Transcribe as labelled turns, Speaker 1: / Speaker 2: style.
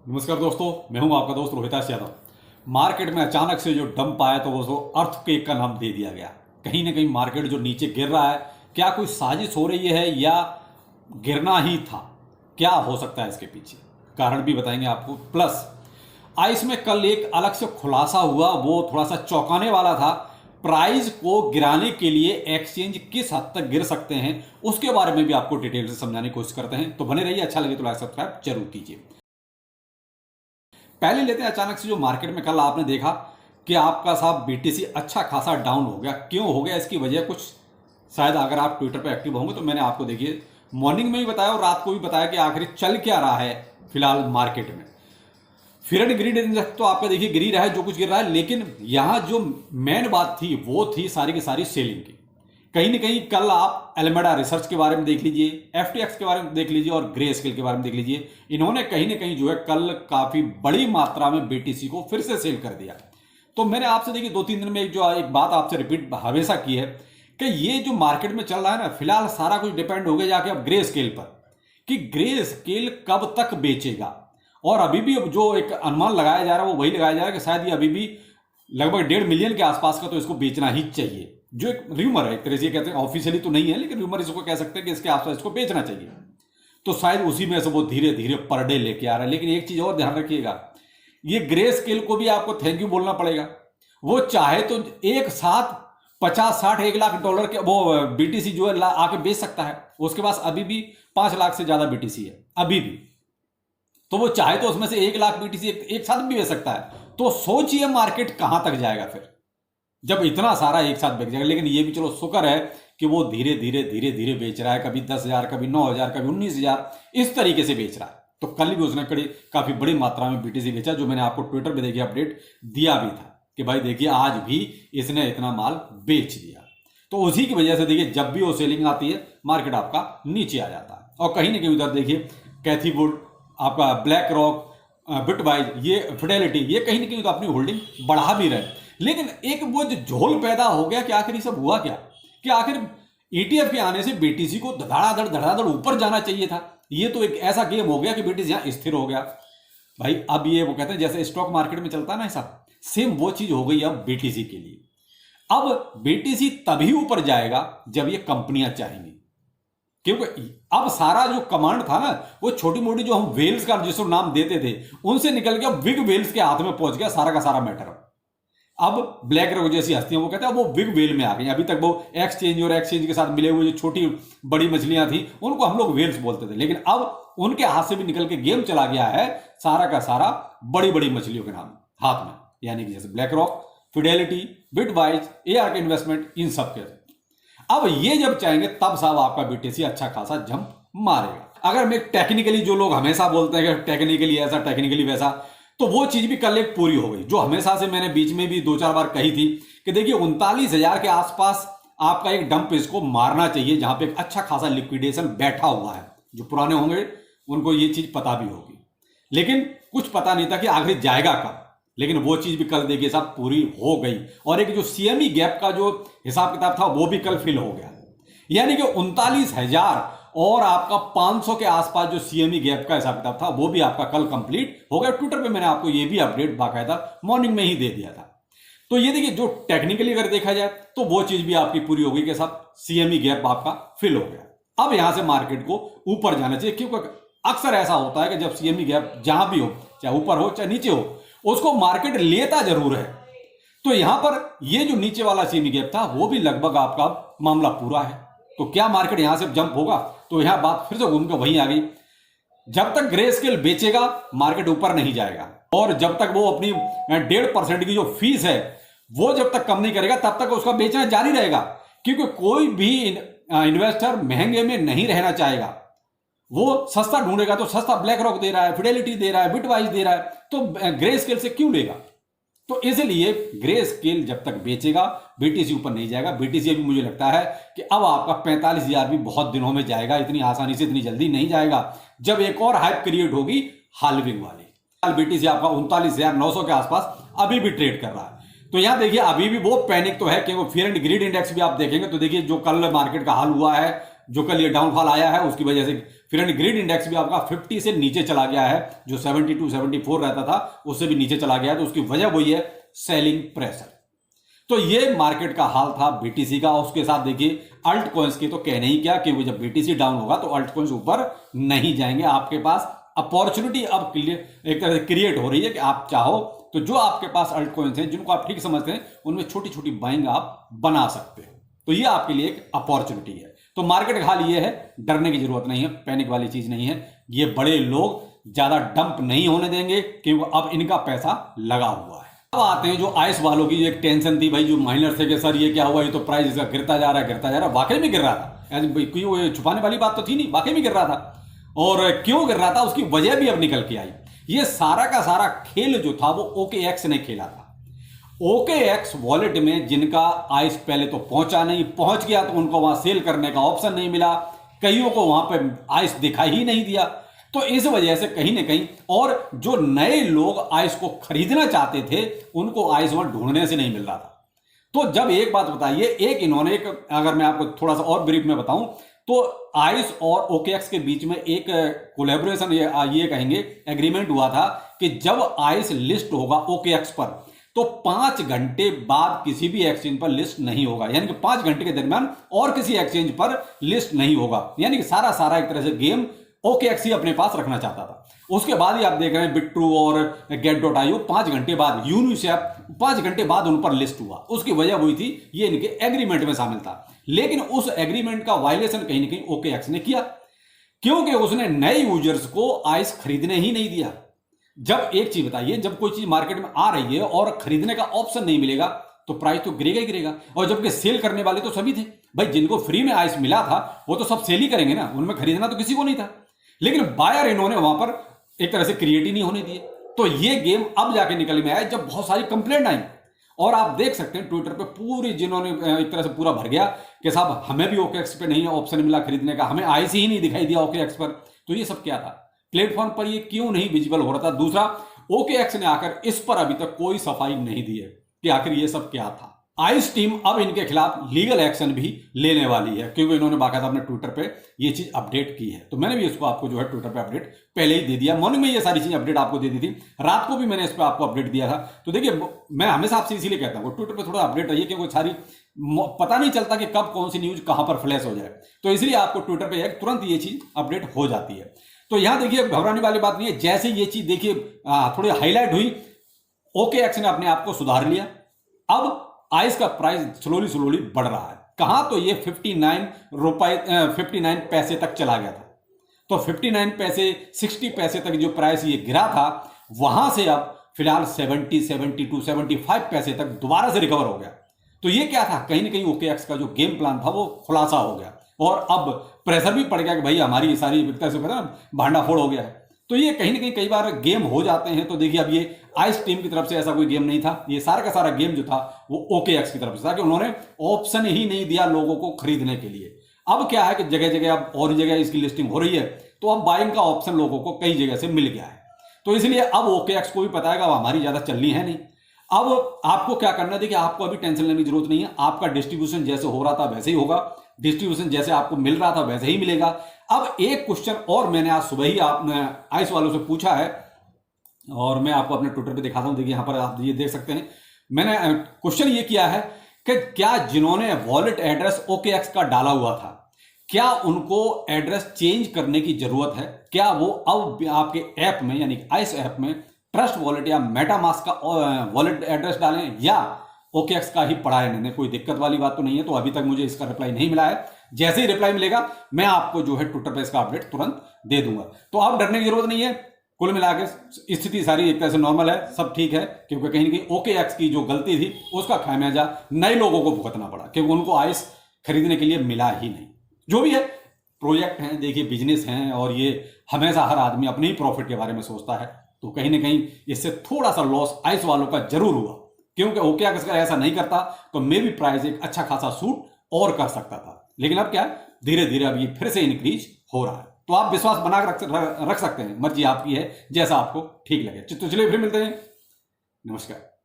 Speaker 1: नमस्कार दोस्तों, मैं हूं आपका दोस्त रोहिताश यादव। मार्केट में अचानक से जो डंप आया तो वो अर्थक्वेक का नाम दे दिया गया। कहीं ना कहीं मार्केट जो नीचे गिर रहा है, क्या कोई साजिश हो रही है या गिरना ही था? क्या हो सकता है इसके पीछे? कारण भी बताएंगे आपको। प्लस आइस में कल एक अलग से खुलासा हुआ, वो थोड़ा सा चौंकाने वाला था। प्राइस को गिराने के लिए एक्सचेंज किस हद तक गिर सकते हैं, उसके बारे में भी आपको डिटेल से समझाने की कोशिश करते हैं। तो बने रहिए, अच्छा लगे तो लाइक सब्सक्राइब जरूर कीजिए। पहले लेते हैं अचानक से जो मार्केट में कल आपने देखा कि आपका साहब बीटीसी अच्छा खासा डाउन हो गया। क्यों हो गया, इसकी वजह कुछ शायद अगर आप ट्विटर पे एक्टिव होंगे तो मैंने आपको देखिए मॉर्निंग में भी बताया और रात को भी बताया कि आखिर चल क्या रहा है फिलहाल मार्केट में। फिर एंड ग्रीड इंडेक्स तो आपका देखिए गिर ही रहा है, जो कुछ गिर रहा है, लेकिन यहां जो मेन बात थी वो थी सारी की सारी सेलिंग की। कहीं ना कहीं कल आप एल्मेडा रिसर्च के बारे में देख लीजिए, एफटीएक्स के बारे में देख लीजिए और ग्रे स्केल के बारे में देख लीजिए। इन्होंने कहीं ना कहीं जो है कल काफी बड़ी मात्रा में बीटीसी को फिर से सेल कर दिया। तो मैंने आपसे देखिए 2-3 दिन में एक बात आपसे रिपीट हमेशा की है कि ये जो मार्केट में चल रहा है ना, फिलहाल सारा कुछ डिपेंड हो गया जाके अब ग्रे स्केल पर, कि ग्रे स्केल कब तक बेचेगा। और अभी भी अब जो एक अनुमान लगाया जा रहा है वो वही लगाया जा रहा है कि शायद ये अभी भी लगभग 1.5 मिलियन के आसपास का तो इसको बेचना ही चाहिए। जो एक र्यूमर है, एक तरह से कहते हैं, ऑफिशियली तो नहीं है लेकिन र्यूमर इसको कह सकते हैं कि इसके आसपास इसको बेचना चाहिए। तो शायद उसी में से वो धीरे धीरे पर डे लेके आ रहा है। लेकिन एक चीज और ध्यान रखिएगा, ये ग्रे स्केल को भी आपको थैंक यू बोलना पड़ेगा। वो चाहे तो एक साथ 50-60-1 लाख डॉलर के वो बीटीसी जो है आके बेच सकता है। उसके पास अभी भी 5 लाख से ज्यादा बीटीसी है अभी भी। तो वो चाहे तो उसमें से 1 लाख बीटीसी एक साथ भी बेच सकता है। तो सोचिए मार्केट कहां तक जाएगा फिर, जब इतना सारा एक साथ बिक जाएगा। लेकिन ये भी चलो शुक्र है कि वो धीरे धीरे धीरे धीरे बेच रहा है, कभी 10,000, कभी 9,000, कभी 19,000, इस तरीके से बेच रहा है। तो कल भी उसने काफी बड़ी मात्रा में बीटीसी बेचा, जो मैंने आपको ट्विटर पे देखिए अपडेट दिया भी था कि भाई देखिए आज भी इसने इतना माल बेच दिया। तो उसी की वजह से देखिए जब भी वो सेलिंग आती है मार्केट आपका नीचे आ जाता है। और कहीं ना कहीं उधर देखिए कैथी वुड, आपका ब्लैक रॉक, बिटवाइज, ये फिडेलिटी, ये कहीं ना कहीं तो अपनी होल्डिंग बढ़ा भी रहे। लेकिन एक वो जो झोल पैदा हो गया कि आखिर ये सब हुआ क्या, कि आखिर ईटीएफ के आने से बीटीसी को धड़ाधड़ ऊपर जाना चाहिए था। ये तो एक ऐसा गेम हो गया कि बीटीसी यहां स्थिर हो गया। भाई अब ये वो कहते हैं जैसे स्टॉक मार्केट में चलता है ना, ऐसा सेम वो चीज हो गई अब बीटीसी के लिए। अब बीटीसी तभी ऊपर जाएगा जब ये कंपनियां चाहेंगी, क्योंकि अब सारा जो कमांड था ना, वो छोटी मोटी जो हम वेल्स का जिसको नाम देते थे उनसे निकल के अब बिग वेल्स के हाथ में पहुंच गया सारा का सारा मैटर। अब ब्लैक रॉक जैसी हस्तियां वो कहते हैं वो बिग वेल में आ गई। अभी तक वो एक्सचेंज और एक्सचेंज के साथ मिले हुए जो छोटी बड़ी मछलियां थी उनको हम लोग वेल्स बोलते थे, लेकिन अब उनके हाथ से भी निकल के गेम चला गया है सारा का सारा बड़ी बड़ी मछलियों के नाम हाथ में। यानी कि जैसे BlackRock, Fidelity, Bitwise, ARK investment, इन सब के। अब ये जब चाहेंगे तब साहब आपका बीटीसी अच्छा खासा जंप मारेगा। अगर मैं टेक्निकली, जो लोग हमेशा बोलते हैं कि टेक्निकली ऐसा टेक्निकली वैसा, तो वो चीज भी कल एक पूरी हो गई, जो हमेशा से मैंने बीच में भी 2-4 बार कही थी कि देखिए 39,000 के आसपास आपका एक डंप इसको मारना चाहिए, जहां पे एक अच्छा खासा लिक्विडेशन बैठा हुआ है। जो पुराने होंगे उनको ये चीज पता भी होगी, लेकिन कुछ पता नहीं था कि आखिर जाएगा कब। लेकिन वो चीज भी कल देखिए साहब पूरी हो गई। और एक जो सीएमई गैप का जो हिसाब किताब था वो भी कल फिल हो गया। यानी कि 39,000 और आपका 500 के आसपास जो सीएमई गैप का हिसाब किताब था वो भी आपका कल कंप्लीट हो गया। ट्विटर पे मैंने आपको ये भी अपडेट बाकायदा मॉर्निंग में ही दे दिया था। तो ये देखिए जो टेक्निकली अगर देखा जाए तो वो चीज भी आपकी पूरी हो गई के साथ सीएमई गैप आपका फिल हो गया। अब यहां से मार्केट को ऊपर जाना चाहिए, क्योंकि अक्सर ऐसा होता है कि जब सीएमई गैप जहां भी हो, चाहे ऊपर हो चाहे नीचे हो, उसको मार्केट लेता जरूर है। तो यहां पर ये जो नीचे वाला सीएमई गैप था वो भी लगभग आपका मामला पूरा है। तो क्या मार्केट यहां से जंप होगा? तो यहां बात फिर से घूमकर वहीं आ गई, जब तक ग्रे स्केल बेचेगा मार्केट ऊपर नहीं जाएगा। और जब तक वो अपनी 1.5% की जो फीस है वो जब तक कम नहीं करेगा तब तक उसका बेचना जारी रहेगा। क्योंकि कोई भी इन्वेस्टर महंगे में नहीं रहना चाहेगा, वो सस्ता ढूंढेगा। तो सस्ता ब्लैक रॉक दे रहा है, फिडेलिटी दे रहा है, बिटवाइज दे रहा है, तो ग्रे स्केल से क्यों लेगा? तो इसलिए ग्रे स्केल जब तक बेचेगा बीटीसी ऊपर नहीं जाएगा। बीटीसी भी मुझे लगता है कि अब आपका 45,000 भी बहुत दिनों में जाएगा, इतनी आसानी से इतनी जल्दी नहीं जाएगा। जब एक और हाइप क्रिएट होगी हाल्विंग वाली, बीटीसी आपका 39,900 के आसपास अभी भी ट्रेड कर रहा है। तो यहां देखिए अभी भी वो पैनिक तो है कि वो फियर एंड ग्रीड इंडेक्स भी आप देखेंगे तो देखिए जो कल मार्केट का हाल हुआ है, जो कल ये डाउनफॉल आया है उसकी वजह से फिर ग्रीड इंडेक्स भी आपका 50 से नीचे चला गया है, जो 72 74 रहता था उससे भी नीचे चला गया है। तो उसकी वजह वही है, सेलिंग प्रेशर। तो ये मार्केट का हाल था बीटीसी का। उसके साथ देखिए अल्ट कॉइन्स की तो कहने ही क्या, क्योंकि जब बीटीसी डाउन होगा तो अल्ट कॉइन्स ऊपर नहीं जाएंगे। आपके पास अपॉर्चुनिटी अब एक तरह से क्रिएट हो रही है कि आप चाहो तो जो आपके पास अल्ट कॉइन्स हैं जिनको आप ठीक समझते हैं उनमें छोटी छोटी बाइंग आप बना सकते हो। तो ये आपके लिए एक अपॉर्चुनिटी है। तो मार्केट का हाल ये है, डरने की जरूरत नहीं है, पैनिक वाली चीज नहीं है। ये बड़े लोग ज्यादा डंप नहीं होने देंगे क्योंकि अब इनका पैसा लगा हुआ है। अब आते हैं जो आइस वालों की एक टेंशन थी भाई, जो माइनर थे कि सर ये क्या हुआ, ये तो प्राइस इसका गिरता जा रहा है गिरता जा रहा है। वाकई में गिर रहा था, कोई छुपाने वाली बात तो थी नहीं, वाकई में गिर रहा था। और क्यों गिर रहा था उसकी वजह भी अब निकल के आई। ये सारा का सारा खेल जो था वो OKX ने खेला था। OKX वॉलेट में जिनका आइस पहले तो पहुंचा नहीं, पहुंच गया तो उनको वहां सेल करने का ऑप्शन नहीं मिला, कईयों को वहां पे आइस दिखाई ही नहीं दिया। तो इस वजह से कहीं ना कहीं, और जो नए लोग आइस को खरीदना चाहते थे उनको आइस वहां ढूंढने से नहीं मिल रहा था। तो जब एक बात बताइए, इन्होंने अगर मैं आपको थोड़ा सा और ब्रीफ में बताऊं तो आइस और OKX के बीच में एक कोलैबोरेशन, ये कहेंगे एग्रीमेंट हुआ था कि जब आइस लिस्ट होगा OKX पर तो 5 घंटे बाद किसी भी एक्सचेंज पर लिस्ट नहीं होगा। यानी कि 5 घंटे के दरमियान और किसी एक्सचेंज पर लिस्ट नहीं होगा। यानी कि सारा एक तरह से गेम OKX ही अपने पास रखना चाहता था। उसके बाद ही आप देख रहे हैं बिट्रू और get.io 5 घंटे बाद, यूनिसेफ 5 घंटे बाद उन पर लिस्ट हुआ। उसकी वजह हुई थी ये इनके एग्रीमेंट में शामिल था। लेकिन उस एग्रीमेंट का वायलेशन कहीं ना कहीं OKX ने किया, क्योंकि उसने नए यूजर्स को आइस खरीदने ही नहीं दिया। जब एक चीज बताइए, जब कोई चीज मार्केट में आ रही है और खरीदने का ऑप्शन नहीं मिलेगा तो प्राइस तो गिरेगा ही गिरेगा। और जबकि सेल करने वाले तो सभी थे भाई, जिनको फ्री में आइस मिला था वो तो सब सेल ही करेंगे ना, उनमें खरीदना तो किसी को नहीं था। लेकिन बायर इन्होंने वहां पर एक तरह से क्रिएट ही नहीं होने दिए। तो ये गेम अब जाके निकल में आया जब बहुत सारी कंप्लेंट आई। और आप देख सकते हैं ट्विटर पे पूरी, जिन्होंने एक तरह से पूरा भर गया कि साहब हमें भी OKX पे नहीं ऑप्शन मिला खरीदने का, हमें आइस ही नहीं दिखाई दिया OKX पर। तो ये सब क्या था, प्लेटफॉर्म पर ये क्यों नहीं विजिबल हो रहा था? दूसरा, OKX ने आकर इस पर अभी तक कोई सफाई नहीं दी है कि आखिर ये सब क्या था। आइस टीम अब इनके खिलाफ लीगल एक्शन भी लेने वाली है, क्योंकि इन्होंने बाकायदा अपने ट्विटर पे ये चीज अपडेट की है। तो मैंने भी इसको आपको जो है ट्विटर पे अपडेट पहले ही दे दिया। मॉर्निंग में ये सारी चीज अपडेट आपको दे दी थी, रात को भी मैंने इस पर आपको अपडेट दिया था। तो देखिए, मैं हमेशा आपसे इसीलिए कहता हूँ ट्विटर पर थोड़ा अपडेट रहिए, क्योंकि सारी पता नहीं चलता कि कब कौन सी न्यूज कहां पर फ्लैश हो जाए। तो इसलिए आपको ट्विटर पर तुरंत ये चीज अपडेट हो जाती है। तो यहां देखिए, घबराने वाली बात नहीं है। जैसे ये चीज देखिए थोड़ी हाईलाइट हुई, OKX ने अपने आप को सुधार लिया। अब आइस का प्राइस स्लोली बढ़ रहा है। कहां, तो ये 59 पैसे तक चला गया था। तो 59 पैसे 60 पैसे तक जो प्राइस ये गिरा था, वहां से अब फिलहाल 70 72 75 पैसे तक दोबारा से रिकवर हो गया। तो ये क्या था, कहीं ना कहीं OKX का जो गेम प्लान था वो खुलासा हो गया। और अब प्रेशर भी पड़ गया कि भाई हमारी सारी विकता से भांडाफोड़ हो गया है। तो ये कहीं ना कहीं कई बार गेम हो जाते हैं। तो देखिए, अब ये आइस टीम की तरफ से ऐसा कोई गेम नहीं था, ये सारा का सारा गेम जो था वो OKX की तरफ से था कि उन्होंने ऑप्शन ही नहीं दिया लोगों को खरीदने के लिए। अब क्या है कि जगह जगह अब और जगह इसकी लिस्टिंग हो रही है, तो अब बाइंग का ऑप्शन लोगों को कई जगह से मिल गया है। तो इसलिए अब OKX को भी पता है कि अब हमारी ज्यादा चलनी है नहीं। अब आपको क्या करना है, देखिए आपको अभी टेंशन लेने की जरूरत नहीं है। आपका डिस्ट्रीब्यूशन जैसे हो रहा था वैसे ही होगा, डिस्ट्रीब्यूशन जैसे आपको मिल रहा था वैसे ही मिलेगा। अब एक क्वेश्चन और मैंने आज सुबह ही आपने आइस वालों से पूछा है, और मैं आपको अपने ट्विटर पे दिखाता हूं। देखिए यहां पर आप ये देख सकते हैं, मैंने क्वेश्चन ये किया है कि क्या जिन्होंने वॉलेट एड्रेस OKX का डाला हुआ था, क्या उनको एड्रेस चेंज करने की जरूरत है? क्या वो अब आपके ऐप में, यानी आइस ऐप में ट्रस्ट वॉलेट या मेटामास्क का वॉलेट एड्रेस डालें, या OKX का ही पड़ा है? नहीं, कोई दिक्कत वाली बात तो नहीं है। तो अभी तक मुझे इसका रिप्लाई नहीं मिला है। जैसे ही रिप्लाई मिलेगा मैं आपको जो है ट्विटर पे इसका अपडेट तुरंत दे दूंगा। तो अब डरने की जरूरत नहीं है। कुल मिलाकर स्थिति सारी एक तरह से नॉर्मल है, सब ठीक है। क्योंकि कहीं ना कहीं OKX की जो गलती थी उसका खामियाजा नए लोगों को भुगतना पड़ा, क्योंकि उनको आइस खरीदने के लिए मिला ही नहीं। जो भी है, प्रोजेक्ट है, देखिए बिजनेस है, और ये हमेशा हर आदमी अपने ही प्रॉफिट के बारे में सोचता है। तो कहीं ना कहीं इससे थोड़ा सा लॉस आइस वालों का जरूर हुआ, क्योंकि OKX अगर ऐसा नहीं करता तो मे भी प्राइस एक अच्छा खासा सूट और कर सकता था। लेकिन अब क्या है, धीरे धीरे अब ये फिर से इंक्रीज हो रहा है। तो आप विश्वास बना रख सकते हैं, मर्जी आपकी है, जैसा आपको ठीक लगे। तो चलिए फिर मिलते हैं, नमस्कार।